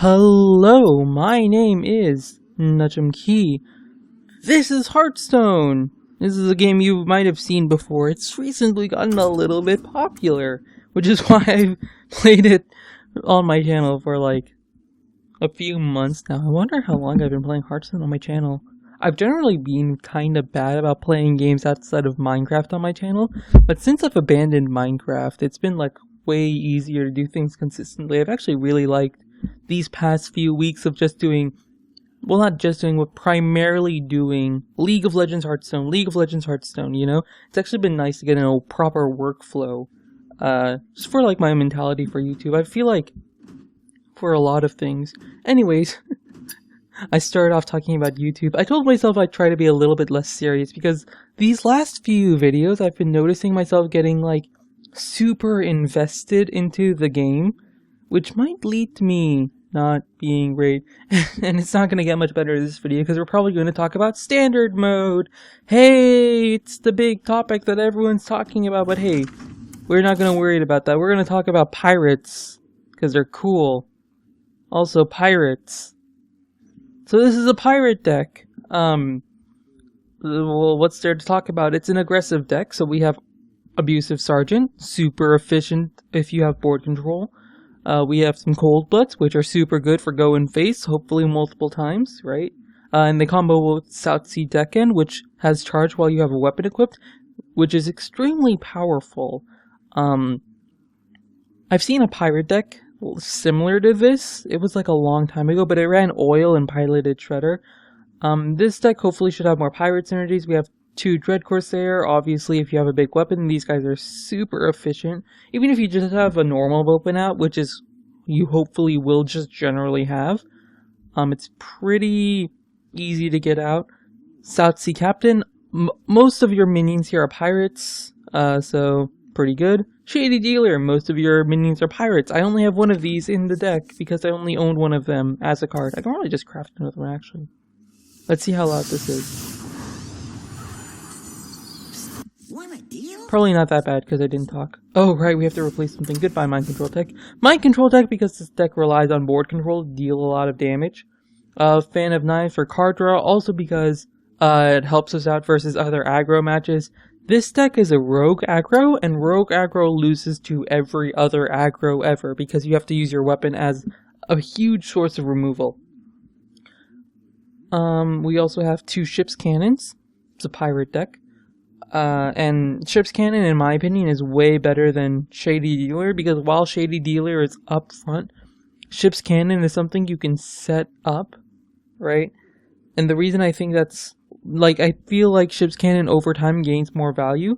Hello, my name is Nujumkey. This is Hearthstone. This is a game you might have seen before. It's recently gotten a little bit popular, which is why I've played it on my channel for like a few months now. I wonder how long I've been playing Hearthstone on my channel. I've generally been kind of bad about playing games outside of Minecraft on my channel, but since I've abandoned Minecraft, it's been like way easier to do things consistently. I've actually really liked these past few weeks of just doing, well, not just doing, but primarily doing League of Legends Hearthstone, you know? It's actually been nice to get in a proper workflow, just for like my mentality for YouTube. I feel like for a lot of things. Anyways, I started off talking about YouTube. I told myself I'd try to be a little bit less serious because these last few videos I've been noticing myself getting like super invested into the game, which might lead to me not being great. And it's not going to get much better in this video because we're probably going to talk about standard mode. Hey, it's the big topic that everyone's talking about, but hey, we're not going to worry about that. We're going to talk about pirates because they're cool. Also, pirates. So this is a pirate deck. Well, what's there to talk about? It's an aggressive deck, so we have Abusive Sergeant, super efficient if you have board control. We have some Cold Bloods, which are super good for go and face, hopefully multiple times, right? And they combo with South Sea Deckhand, which has charge while you have a weapon equipped, which is extremely powerful. I've seen a pirate deck similar to this. It was like a long time ago, but it ran Oil and Piloted Shredder. This deck hopefully should have more pirate synergies. We have 2 Dread Corsair. Obviously, if you have a big weapon, these guys are super efficient. Even if you just have a normal weapon out, which is you hopefully will just generally have, it's pretty easy to get out. South Sea Captain. Most of your minions here are pirates, so pretty good. Shady Dealer. Most of your minions are pirates. I only have one of these in the deck because I only owned one of them as a card. I can probably just craft another one actually. Let's see how loud this is. Probably not that bad because I didn't talk. Oh, right, we have to replace something. Goodbye, Mind Control Tech. Mind Control Tech, because this deck relies on board control to deal a lot of damage. Fan of Knives for card draw, also because it helps us out versus other aggro matches. This deck is a rogue aggro, and rogue aggro loses to every other aggro ever because you have to use your weapon as a huge source of removal. We also have 2 Ship's Cannons. It's a pirate deck. And Ship's Cannon, in my opinion, is way better than Shady Dealer, because while Shady Dealer is up front, Ship's Cannon is something you can set up, right? And the reason I think that's, like, I feel like Ship's Cannon over time gains more value,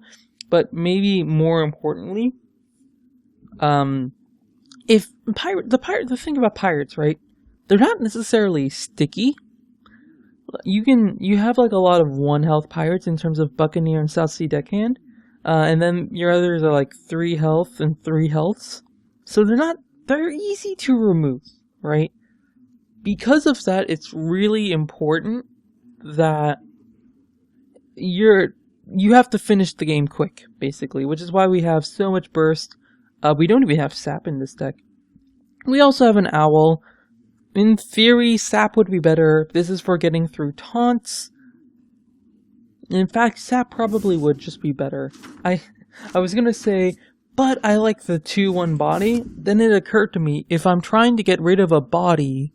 but maybe more importantly, if the thing about pirates, right? They're not necessarily sticky. You have like a lot of 1 health pirates in terms of Buccaneer and South Sea Deckhand, and then your others are like 3 health and 3 healths, so they're easy to remove, right? Because of that, it's really important that you have to finish the game quick, basically, which is why we have so much burst. We don't even have sap in this deck. We also have an owl. In theory, sap would be better. This is for getting through taunts. In fact, sap probably would just be better. I was gonna say, but I like the 2-1 body. Then it occurred to me, if I'm trying to get rid of a body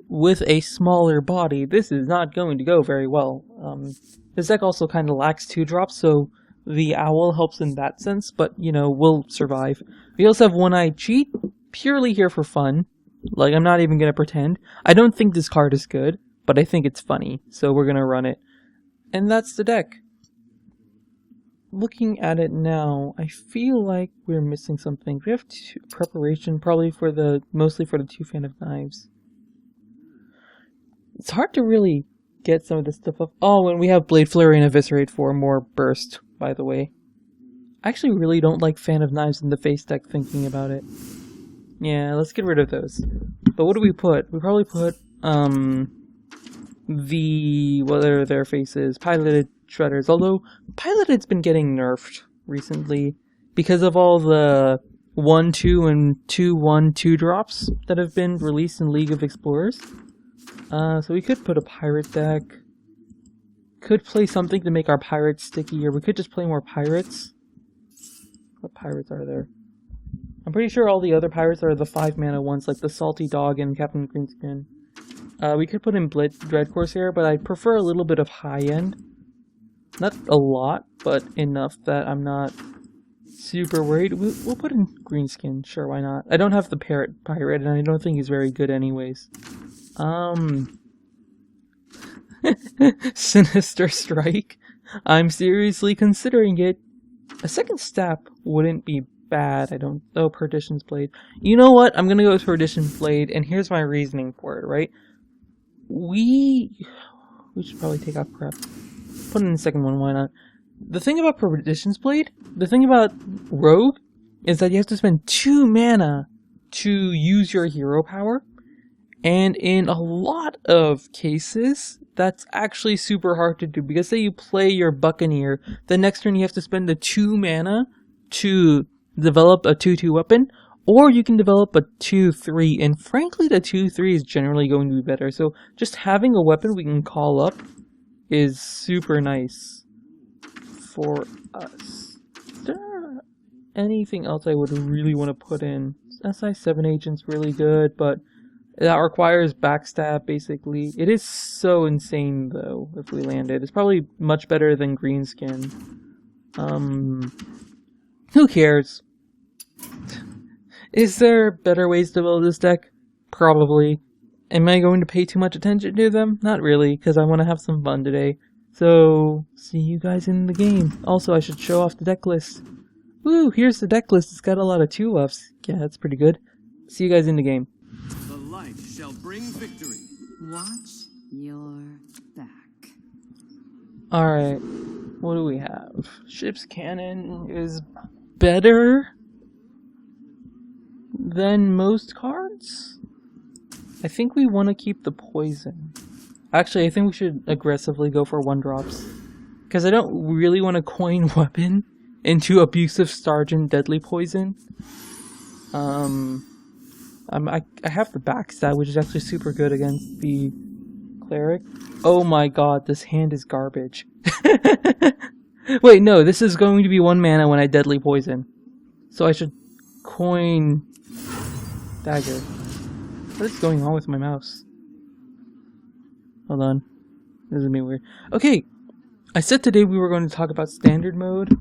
with a smaller body, this is not going to go very well. This deck also kind of lacks 2 drops, so the owl helps in that sense, but, you know, we'll survive. We also have One-Eyed Cheat, purely here for fun. Like, I'm not even going to pretend. I don't think this card is good, but I think it's funny, so we're going to run it. And that's the deck. Looking at it now, I feel like we're missing something. We have preparation, probably mostly for the 2 Fan of Knives. It's hard to really get some of this stuff up. Oh, and we have Blade Flurry and Eviscerate for more burst, by the way. I actually really don't like Fan of Knives in the face deck, thinking about it. Yeah, let's get rid of those. But what do we put? We probably put, what are their faces? Piloted Shredders. Although, Piloted's been getting nerfed recently because of all the 1/2 and 2/1 2-drops that have been released in League of Explorers. So we could put a pirate deck. Could play something to make our pirates stickier. We could just play more pirates. What pirates are there? I'm pretty sure all the other pirates are the 5-mana ones, like the Salty Dog and Captain Greenskin. We could put in Dread Corsair, but I prefer a little bit of high-end. Not a lot, but enough that I'm not super worried. We'll put in Greenskin, sure, why not? I don't have the Parrot Pirate, and I don't think he's very good anyways. Sinister Strike. I'm seriously considering it. A second step wouldn't be bad, I don't... Oh, Perdition's Blade. You know what? I'm gonna go with Perdition's Blade, and here's my reasoning for it, right? We should probably take out Prep. Put in the second one, why not? The thing about Perdition's Blade, the thing about Rogue, is that you have to spend 2 mana to use your hero power. And in a lot of cases, that's actually super hard to do. Because say you play your Buccaneer, the next turn you have to spend the 2 mana to develop a 2/2 weapon. Or you can develop a 2/3, and frankly the 2/3 is generally going to be better. So just having a weapon we can call up is super nice for us. Is there anything else I would really want to put in? SI7 Agent's really good, but that requires backstab, basically. It is so insane, though, if we land it. It's probably much better than Greenskin. Who cares? Is there better ways to build this deck? Probably. Am I going to pay too much attention to them? Not really, because I want to have some fun today. So, see you guys in the game. Also, I should show off the deck list. Woo, here's the deck list. It's got a lot of 2-ups. Yeah, that's pretty good. See you guys in the game. The light shall bring victory. Watch your back. Alright, what do we have? Ship's Cannon is better than most cards? I think we want to keep the poison. Actually, I think we should aggressively go for 1-drops. Because I don't really want to coin weapon into Abusive Sergeant Deadly Poison. I have the backstab, which is actually super good against the Cleric. Oh my god, this hand is garbage. Wait, no, this is going to be 1 mana when I Deadly Poison. So I should coin Dagger. What is going on with my mouse? Hold on. This is me weird. Okay, I said today we were going to talk about standard mode,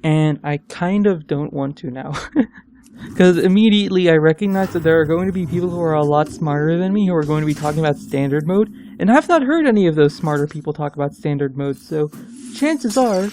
and I kind of don't want to now. Because immediately I recognize that there are going to be people who are a lot smarter than me who are going to be talking about standard mode, and I've not heard any of those smarter people talk about standard mode, so chances are,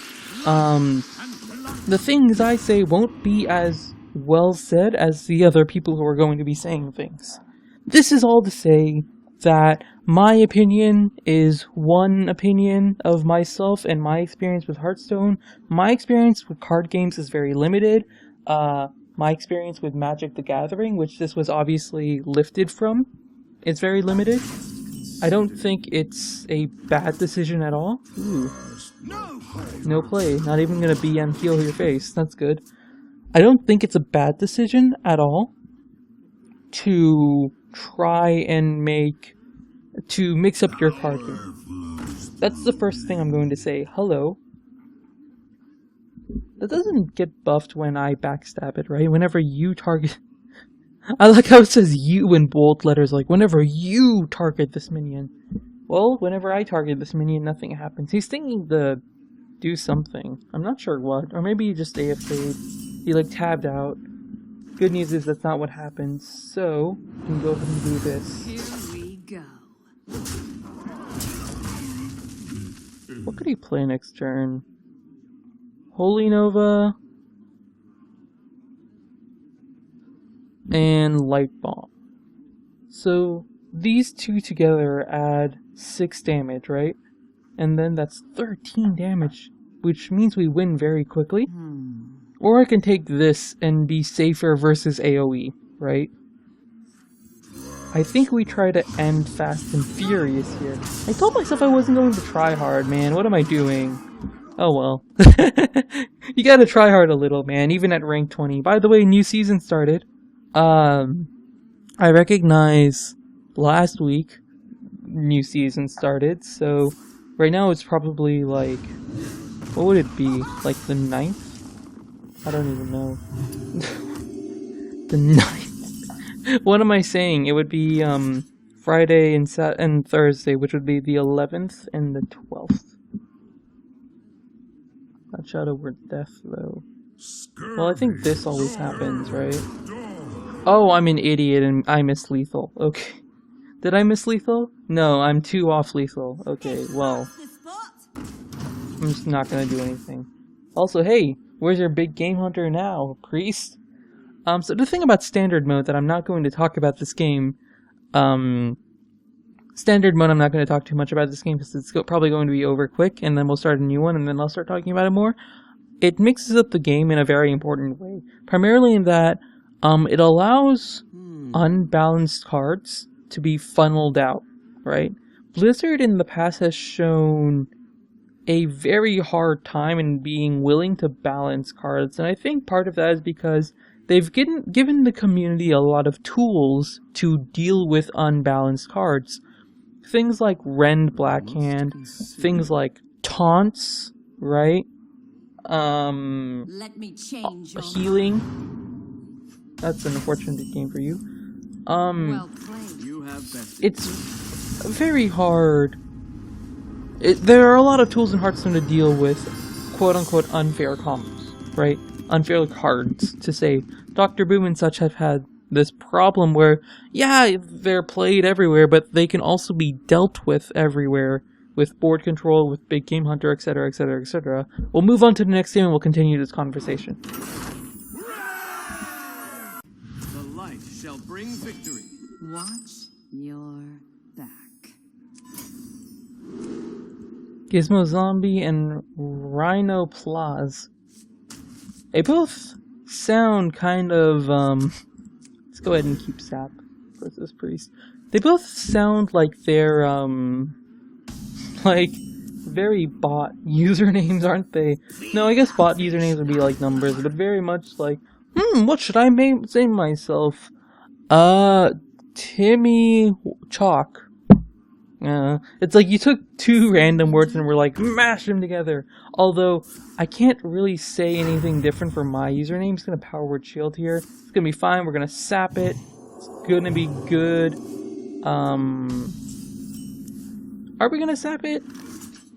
the things I say won't be as well said as the other people who are going to be saying things. This is all to say that my opinion is one opinion of myself and my experience with Hearthstone. My experience with card games is very limited. My experience with Magic the Gathering, which this was obviously lifted from, is very limited. I don't think it's a bad decision at all. Ooh. No play. Not even gonna BM heal your face. That's good. I don't think it's a bad decision at all to try and mix up your card game. That's the first thing I'm going to say. Hello. That doesn't get buffed when I backstab it, right? Whenever you target... I like how it says you in bold letters, like, whenever you target this minion. Well, whenever I target this minion, nothing happens. He's thinking to do something. I'm not sure what. Or maybe he just AFK'd. He, like, tabbed out. Good news is that's not what happened, so we can go ahead and do this. Here we go. What could he play next turn? Holy Nova and Light Bomb. So these two together add 6 damage, right? And then that's 13 damage, which means we win very quickly. Or I can take this and be safer versus AoE, right? I think we try to end fast and furious here. I told myself I wasn't going to try hard, man. What am I doing? Oh well. You gotta try hard a little, man, even at rank 20. By the way, new season started. I recognize last week new season started, so right now it's probably like, what would it be? Like the 9th? I don't even know. The 9th. What am I saying? It would be Friday and Thursday, which would be the 11th and the 12th. Not Shadow Word Death, though. Well, I think this always happens, right? Oh, I'm an idiot and I miss lethal. Okay. Did I miss lethal? No, I'm 2 off lethal. Okay, well. I'm just not gonna do anything. Also, hey, where's your big game hunter now, priest? So the thing about standard mode that I'm not going to talk about this game, standard mode I'm not going to talk too much about this game because it's probably going to be over quick, and then we'll start a new one, and then I'll start talking about it more. It mixes up the game in a very important way. Primarily in that, it allows unbalanced cards to be funneled out, right? Blizzard in the past has shown a very hard time in being willing to balance cards, and I think part of that is because they've given the community a lot of tools to deal with unbalanced cards. Things like Rend Blackhand, things like taunts, right? Let me change your Healing. That's an unfortunate game for you. well played. You have bested. It's very hard. There are a lot of tools in Hearthstone to deal with quote-unquote unfair combos, right? Unfair cards, to say. Dr. Boom and such have had this problem where, yeah, they're played everywhere, but they can also be dealt with everywhere, with board control, with Big Game Hunter, etc., etc., etc. We'll move on to the next game and we'll continue this conversation. The light shall bring victory. Watch your back. Gizmo Zombie and Rhino Plaz. They both sound kind of, let's go ahead and keep Sap versus Priest. They both sound like they're, like, very bot usernames, aren't they? No, I guess bot usernames would be like numbers, but very much like, what should I say myself? Timmy Chalk. It's like you took 2 random words and were like, mash them together. Although, I can't really say anything different for my username. It's gonna power word shield here. It's gonna be fine. We're gonna sap it. It's gonna be good. Are we gonna sap it?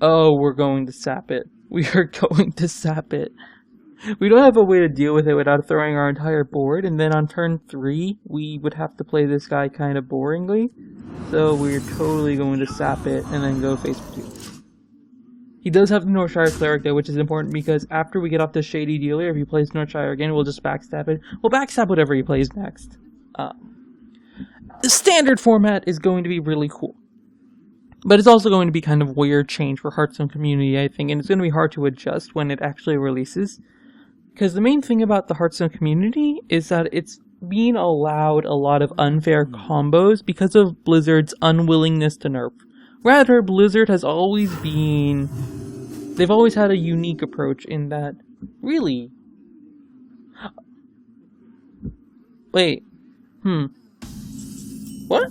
Oh, we're going to sap it. We are going to sap it. We don't have a way to deal with it without throwing our entire board, and then on turn 3, we would have to play this guy kind of boringly. So we're totally going to sap it and then go face 2. He does have the Northshire Cleric though, which is important because after we get off this shady dealer, if he plays Northshire again, we'll just backstab it. We'll backstab whatever he plays next. The standard format is going to be really cool. But it's also going to be kind of weird change for Hearthstone community, I think, and it's going to be hard to adjust when it actually releases. Because the main thing about the Hearthstone community is that it's being allowed a lot of unfair combos because of Blizzard's unwillingness to nerf. Rather, Blizzard has always been... They've always had a unique approach in that... Really? Wait. What?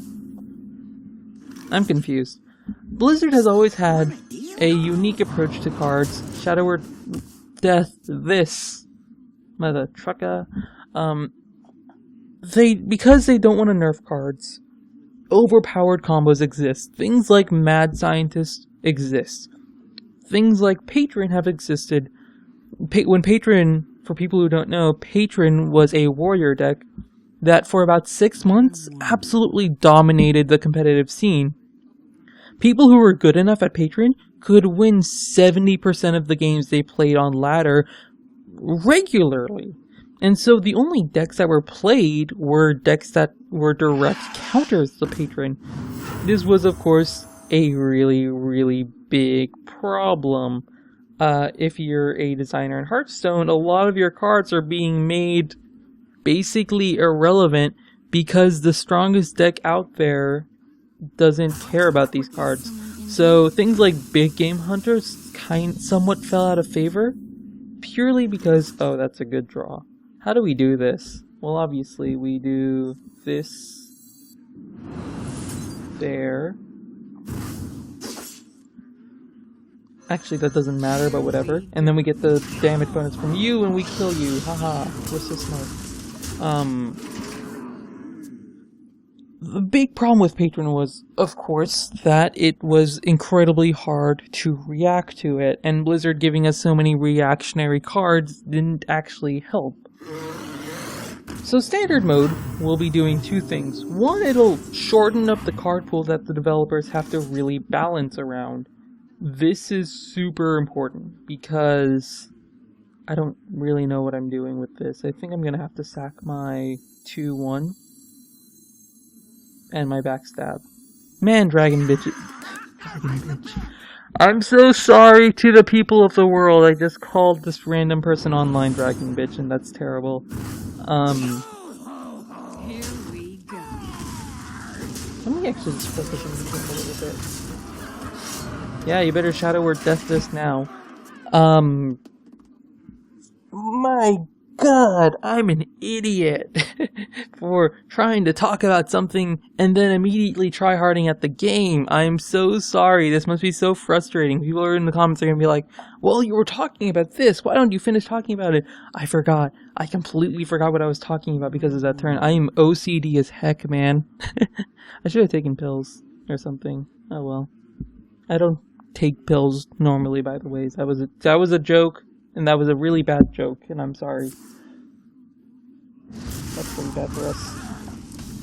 I'm confused. Blizzard has always had a unique approach to cards. Shadow Word Death, this. Mother trucker. Because they don't want to nerf cards, overpowered combos exist. Things like Mad Scientist exist. Things like Patron have existed. When Patron, for people who don't know, Patron was a warrior deck that for about 6 months absolutely dominated the competitive scene. People who were good enough at Patron could win 70% of the games they played on ladder regularly. And so the only decks that were played were decks that were direct counters to Patron. This was, of course, a really, really big problem. If you're a designer in Hearthstone, a lot of your cards are being made basically irrelevant because the strongest deck out there doesn't care about these cards. So things like Big Game Hunters somewhat fell out of favor, purely because, oh, that's a good draw. How do we do this? Well, obviously we do this there. Actually, that doesn't matter, but whatever. And then we get the damage bonus from you, and we kill you. Haha, we're so smart. The big problem with Patron was, of course, that it was incredibly hard to react to it, and Blizzard giving us so many reactionary cards didn't actually help. So standard mode will be doing two things. One, it'll shorten up the card pool that the developers have to really balance around. This is super important because I don't really know what I'm doing with this. I think I'm going to have to sack my 2-1 and my backstab. Man, Dragon bitch. I'm so sorry to the people of the world. I just called this random person online Dragon bitch, and that's terrible. Here we go. Let me actually just focus on this a little bit. Yeah, you better Shadow Word Death this now. My God, I'm an idiot for trying to talk about something and then immediately tryharding at the game. I'm so sorry. This must be so frustrating. People are in the comments are going to be like, well, you were talking about this. Why don't you finish talking about it? I forgot. I completely forgot what I was talking about because of that turn. I am OCD as heck, man. I should have taken pills or something. Oh well. I don't take pills normally, by the way. That was a joke. And that was a really bad joke, and I'm sorry. That's really bad for us.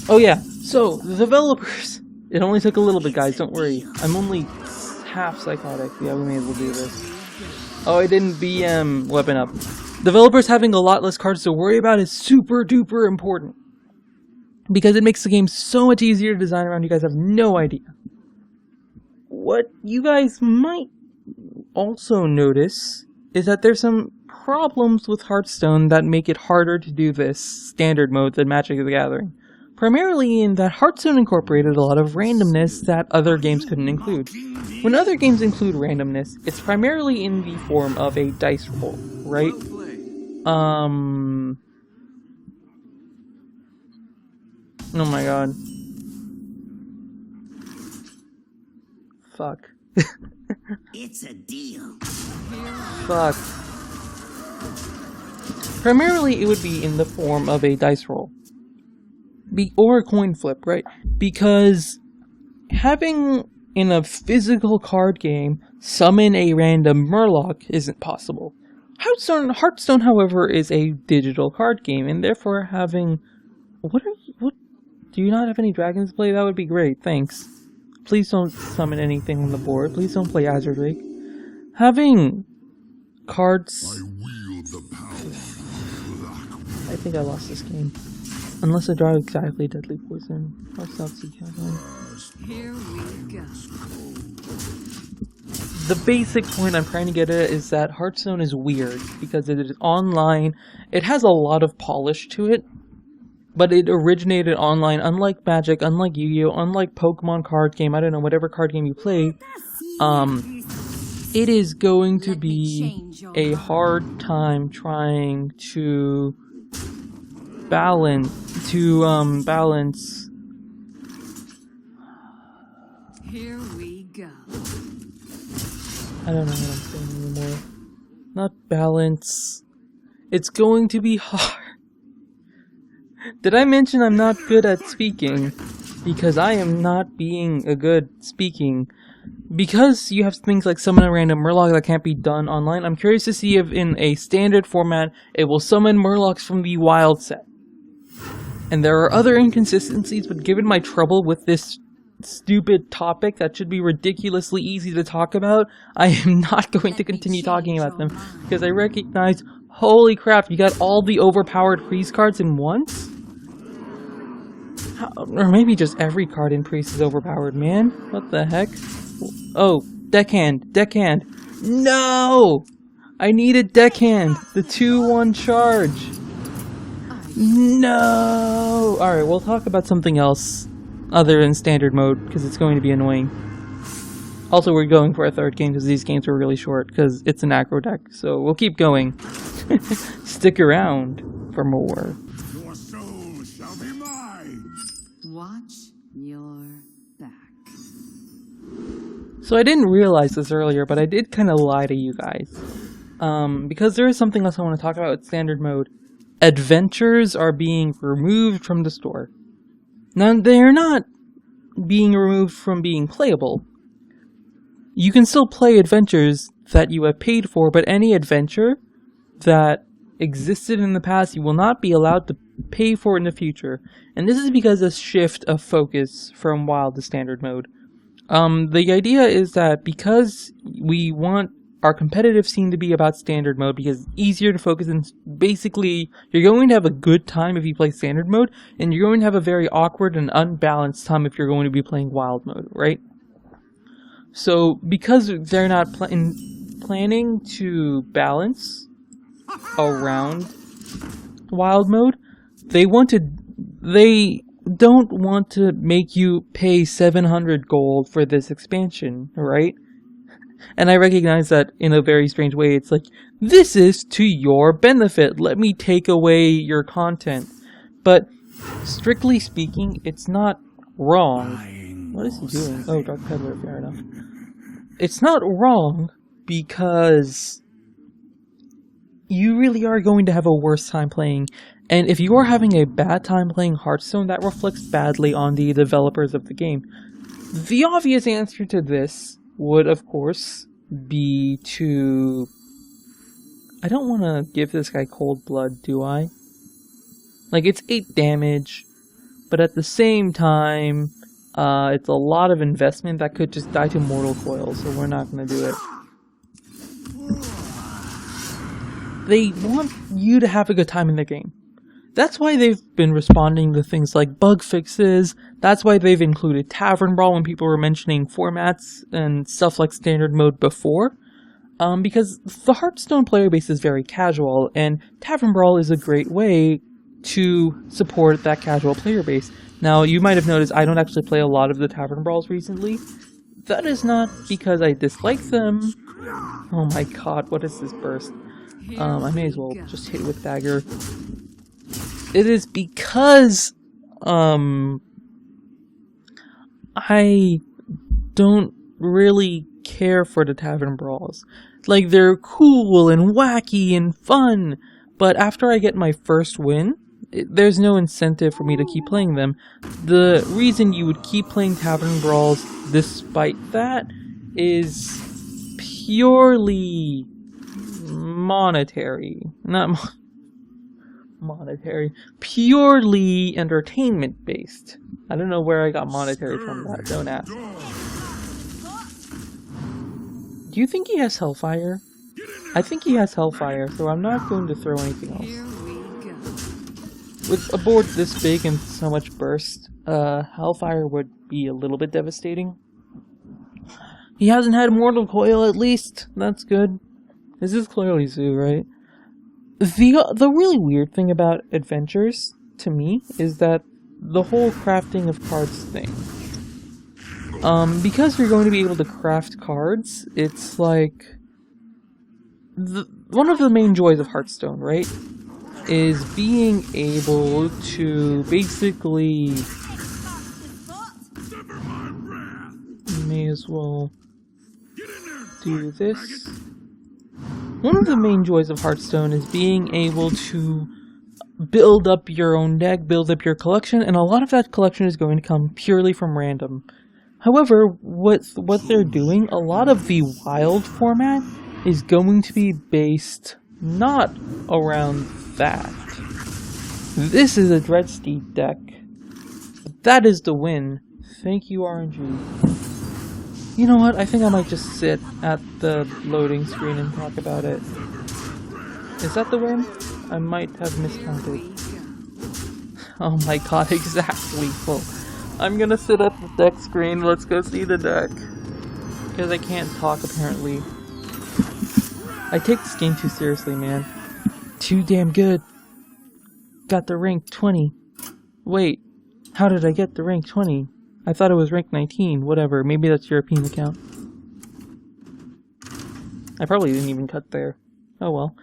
Oh yeah, so, the developers. It only took a little bit, guys, don't worry. I'm only half psychotic. Yeah, we may as well do this. Oh, I didn't BM weapon up. Developers having a lot less cards to worry about is super duper important. Because it makes the game so much easier to design around, you guys have no idea. What you guys might also notice is that there's some problems with Hearthstone that make it harder to do this standard mode than Magic the Gathering. Primarily in that Hearthstone incorporated a lot of randomness that other games couldn't include. When other games include randomness, it's primarily in the form of a dice roll, right? Oh my god. Fuck. It's a deal. Fuck. Primarily, it would be in the form of a dice roll. Or a coin flip, right? Because having, in a physical card game, summon a random Murloc isn't possible. Hearthstone, however, is a digital card game, and therefore having... What? Do you not have any dragons to play? That would be great, thanks. Please don't summon anything on the board. Please don't play Azure Drake. Having cards... I think I lost this game. Unless I draw exactly Deadly Poison. Or South Sea Cavern. Here we go. The basic point I'm trying to get at is that Hearthstone is weird. Because it is online. It has a lot of polish to it. But it originated online, unlike Magic, unlike Yu-Gi-Oh!, unlike Pokemon card game, I don't know, whatever card game you play, it is going to be a hard time trying to balance, Here we go. I don't know what I'm saying anymore. Not balance. It's going to be hard. Did I mention I'm not good at speaking? Because I am not being a good speaking. Because you have things like summon a random Murloc that can't be done online, I'm curious to see if in a standard format it will summon Murlocs from the wild set. And there are other inconsistencies, but given my trouble with this stupid topic that should be ridiculously easy to talk about, I am not going to continue talking about them. Because I recognize, holy crap, you got all the overpowered priest cards in once? Or maybe just every card in priest is overpowered, man. What the heck? Oh, deckhand. No! I needed deckhand. The 2-1 charge. No! Alright, we'll talk about something else other than standard mode, because it's going to be annoying. Also, we're going for a third game because these games are really short because it's an aggro deck. So we'll keep going. Stick around for more. Your soul shall be mine. Watch your back. So I didn't realize this earlier, but I did kind of lie to you guys. Because there is something else I want to talk about with standard mode. Adventures are being removed from the store. Now, they're not being removed from being playable. You can still play adventures that you have paid for, but any adventure that existed in the past, you will not be allowed to pay for in the future. And this is because of a shift of focus from WoW to standard mode. The idea is that because we want our competitive scene to be about standard mode, because it's easier to focus, and basically you're going to have a good time if you play standard mode, and you're going to have a very awkward and unbalanced time if you're going to be playing wild mode, right? So because they're not planning to balance around wild mode, they don't want to make you pay 700 gold for this expansion, right? And I recognize that in a very strange way. It's like, this is to your benefit. Let me take away your content. But strictly speaking, it's not wrong. What is he doing? Oh, Dark Peddler, fair enough. It's not wrong because you really are going to have a worse time playing. And if you are having a bad time playing Hearthstone, that reflects badly on the developers of the game. The obvious answer to this would, of course, be to... I don't want to give this guy cold blood, do I? Like, it's 8 damage, but at the same time, it's a lot of investment that could just die to Mortal Coil, so we're not going to do it. They want you to have a good time in the game. That's why they've been responding to things like bug fixes. That's why they've included Tavern Brawl when people were mentioning formats and stuff like standard mode before. Because the Hearthstone player base is very casual, and Tavern Brawl is a great way to support that casual player base. Now, you might have noticed I don't actually play a lot of the Tavern Brawls recently. That is not because I dislike them. Oh my god, what is this burst? I may as well just hit with dagger. It is because, I don't really care for the Tavern Brawls. Like, they're cool and wacky and fun, but after I get my first win, there's no incentive for me to keep playing them. The reason you would keep playing Tavern Brawls despite that is purely monetary. Not monetary. Purely entertainment based. I don't know where I got monetary from that, don't ask. Do you think he has Hellfire? I think he has Hellfire, so I'm not going to throw anything else. Here we go. With a board this big and so much burst, Hellfire would be a little bit devastating. He hasn't had Mortal Coil at least. That's good. This is clearly Zoo, right? The really weird thing about adventures, to me, is that the whole crafting of cards thing. Because you're going to be able to craft cards, it's like... one of the main joys of Hearthstone, right? Is being able to basically... May as well do this. One of the main joys of Hearthstone is being able to build up your own deck, build up your collection, and a lot of that collection is going to come purely from random. However, what they're doing, a lot of the wild format is going to be based not around that. This is a Dreadsteed deck. That is the win. Thank you, RNG. You know what? I think I might just sit at the loading screen and talk about it. Is that the win? I might have miscounted. Oh my god, exactly. Well, I'm gonna sit at the deck screen. Let's go see the deck. Because I can't talk, apparently. I take this game too seriously, man. Too damn good. Got the rank 20. Wait, how did I get the rank 20? I thought it was rank 19. Whatever, maybe that's European account. I probably didn't even cut there. Oh well.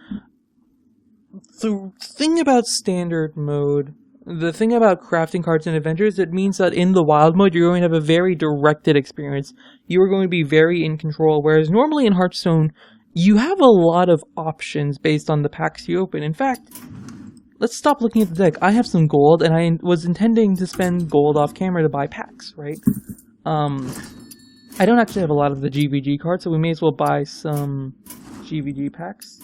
The thing about standard mode, the thing about crafting cards in adventures, it means that in the wild mode you're going to have a very directed experience. You are going to be very in control, whereas normally in Hearthstone you have a lot of options based on the packs you open. In fact, let's stop looking at the deck. I have some gold, and I was intending to spend gold off camera to buy packs, right? I don't actually have a lot of the GVG cards, so we may as well buy some GVG packs.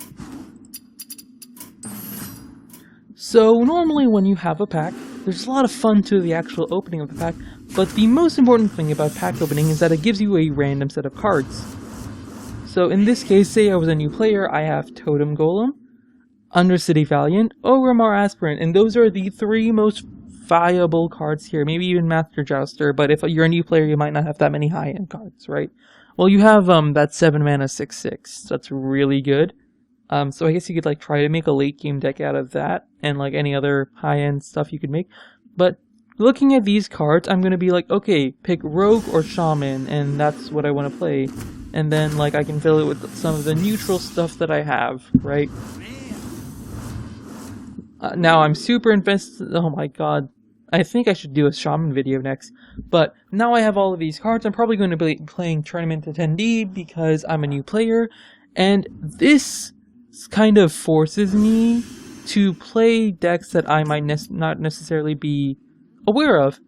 So normally when you have a pack, there's a lot of fun to the actual opening of the pack, but the most important thing about pack opening is that it gives you a random set of cards. So in this case, say I was a new player, I have Totem Golem, Undercity Valiant, Orgrimmar Aspirant, and those are the three most viable cards here, maybe even Master Jouster, but if you're a new player, you might not have that many high-end cards, right? Well, you have that 7 mana 6/6, that's really good. So I guess you could like try to make a late game deck out of that, and like any other high-end stuff you could make. But looking at these cards, I'm gonna be like, okay, pick Rogue or Shaman, and that's what I want to play. And then like I can fill it with some of the neutral stuff that I have, right? Now I'm super invested. Oh my god. I think I should do a Shaman video next. But now I have all of these cards. I'm probably going to be playing Tournament Attendee because I'm a new player. And this kind of forces me to play decks that I might not necessarily be aware of.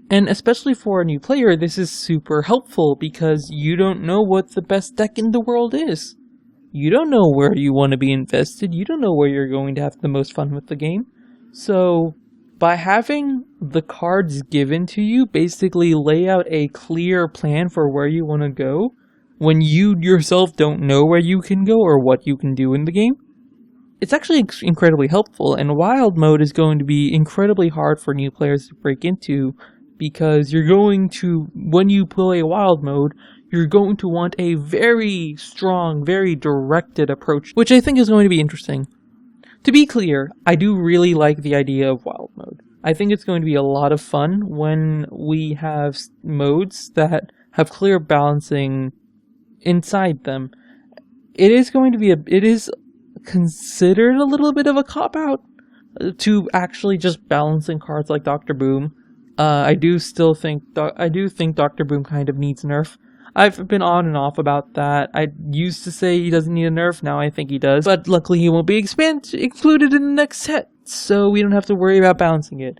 And especially for a new player, this is super helpful because you don't know what the best deck in the world is. You don't know where you want to be invested. You don't know where you're going to have the most fun with the game. So by having the cards given to you, basically lay out a clear plan for where you want to go when you yourself don't know where you can go or what you can do in the game. It's actually incredibly helpful, and wild mode is going to be incredibly hard for new players to break into because you're going to, when you play wild mode, you're going to want a very strong, very directed approach, which I think is going to be interesting. To be clear, I do really like the idea of wild mode. I think it's going to be a lot of fun when we have modes that have clear balancing inside them. It is going to be it is considered a little bit of a cop-out to actually just balancing cards like Dr. Boom. I do think Dr. Boom kind of needs a nerf. I've been on and off about that. I used to say he doesn't need a nerf, now I think he does. But luckily he won't be included in the next set, so we don't have to worry about balancing it.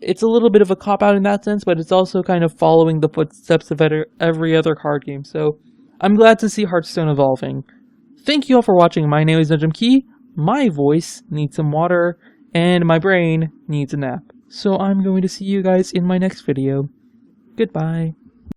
It's a little bit of a cop-out in that sense, but it's also kind of following the footsteps of every other card game, so I'm glad to see Hearthstone evolving. Thank you all for watching. My name is nujumkey, my voice needs some water, and my brain needs a nap. So I'm going to see you guys in my next video. Goodbye.